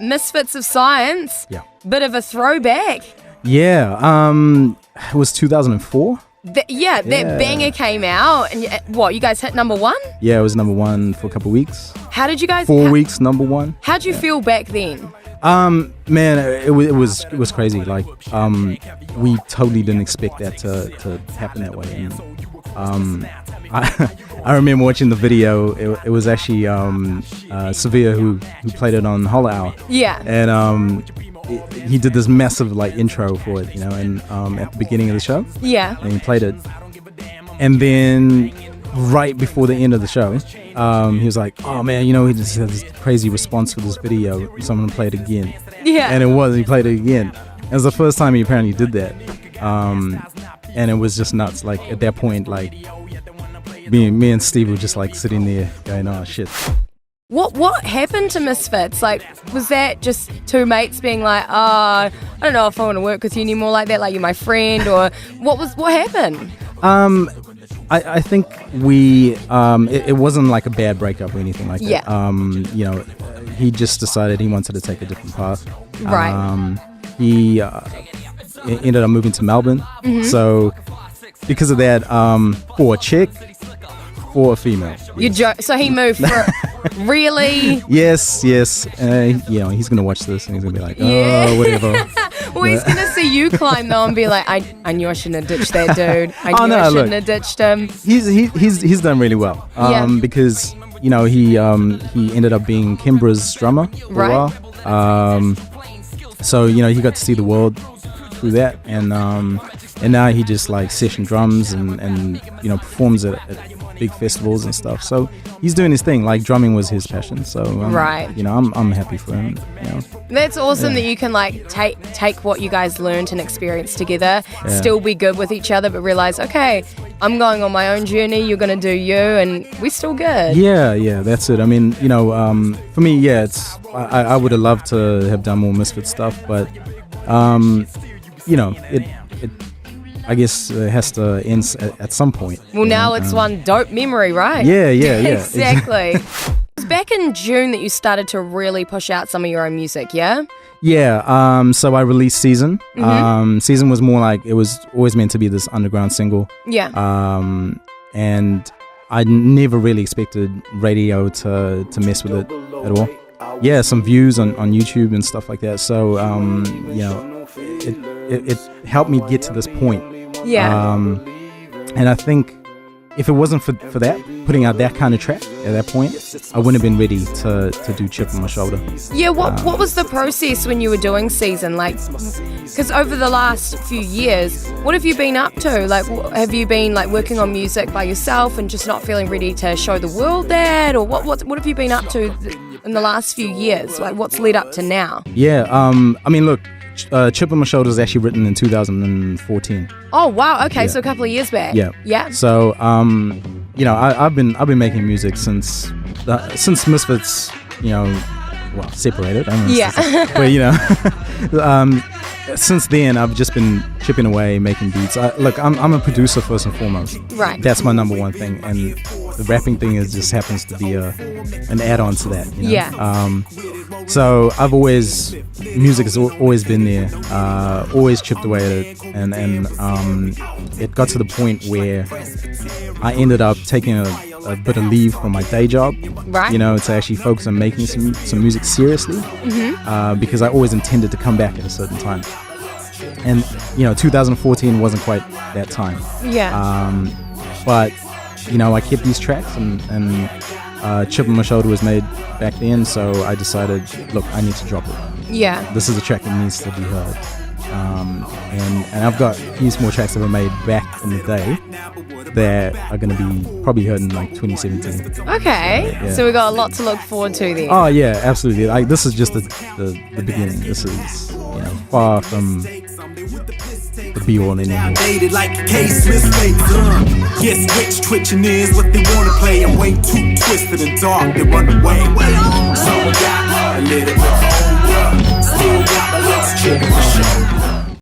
Misfits of Science. Yeah. Bit of a throwback. Yeah. It was 2004. That banger came out, and you guys hit number one? Yeah, it was number one for a couple of weeks. How did you guys? 4 weeks, number one. How'd you feel back then? Man, it was crazy. Like, we totally didn't expect that to happen that way. And, I remember watching the video. It was actually Sevilla who played it on Holla Hour. Yeah. And he did this massive like intro for it, and at the beginning of the show. Yeah. And he played it. And then right before the end of the show, he was like, "Oh man, he just had this crazy response for this video, so I'm gonna play it again." Yeah. And he played it again. It was the first time he apparently did that. And it was just nuts. Like at that point, like me and Steve were just like sitting there going, "Oh shit." What happened to Misfits? Like, was that just two mates being like, I don't know if I want to work with you anymore like that, like you're my friend, or what happened? I think we it wasn't like a bad breakup or anything like that. Yeah. He just decided he wanted to take a different path. Right. He ended up moving to Melbourne. Mm-hmm. So because of that, for a chick, for a female. Yes. So he moved for really? Yes. He's gonna watch this and he's gonna be like, whatever. Well, he's gonna see you climb though and be like, I knew I shouldn't have ditched that dude. I shouldn't have ditched him. He's done really well. Because he ended up being Kimbra's drummer for a while. So he got to see the world through that, and now he just like session drums and performs at big festivals and stuff. So he's doing his thing. Like drumming was his passion. So I'm happy for him. That's awesome that you can like take what you guys learned and experienced together, still be good with each other, but realize, okay, I'm going on my own journey. You're gonna do you, and we're still good. Yeah, that's it. I mean, for me, it's I would have loved to have done more Misfit stuff, but it I guess it has to end at some point. Well, now it's one dope memory, right? Yeah. Exactly. It was back in June that you started to really push out some of your own music, yeah? Yeah, so I released Season. Mm-hmm. Season was more like, it was always meant to be this underground single. Yeah. And I never really expected radio to mess with it at all. Yeah, some views on YouTube and stuff like that. So, it helped me get to this point. Yeah. And I think if it wasn't for that, putting out that kind of track at that point, I wouldn't have been ready to do Chip on My Shoulder. Yeah, what was the process when you were doing Season? Like, because over the last few years, what have you been up to? Like, have you been like working on music by yourself and just not feeling ready to show the world that? Or what have you been up to in the last few years? Like, what's led up to now? Yeah, I mean, look, Chip on My Shoulder is actually written in 2014. Oh wow! Okay, so a couple of years back. Yeah. So I've been making music since Misfits, separated. I don't know. But since then I've just been chipping away, making beats. Look, I'm a producer first and foremost. Right. That's my number one thing, and the rapping thing just happens to be an add-on to that. Yeah. So music has always been there, always chipped away at it, and it got to the point where I ended up taking a bit of leave from my day job, right? To actually focus on making some music seriously, mm-hmm. Because I always intended to come back at a certain time, and 2014 wasn't quite that time. Yeah. But I kept these tracks, and Chip on My Shoulder was made back then, so I decided, look, I need to drop it. Yeah. This is a track that needs to be heard. And I've got a few more tracks that were made back in the day that are going to be probably heard in like 2017. Okay. Yeah. So we got a lot to look forward to then. Oh yeah, absolutely. Like, this is just the beginning. This is far from the be-all and end-all. Like K-Smith yes, switch twitching is what they wanna play. I'm way too twisted and dark to run away. So I got a little bit of homework. Still got my legs chipping for sure.